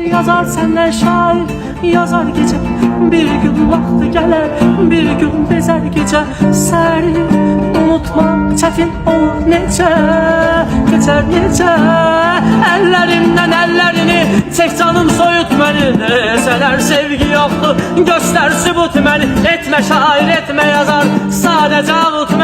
yazar senden şair, yazar gece. Bir gün vakti gelir, bir gün bezer gece. Seni unutmak çetin olur nece, geçer nece. Ellerimden ellerini çek canım, soyut beni. Deseler sevgi yoktu, göster sübut beni. Etme şair, etme yazar, sadece avut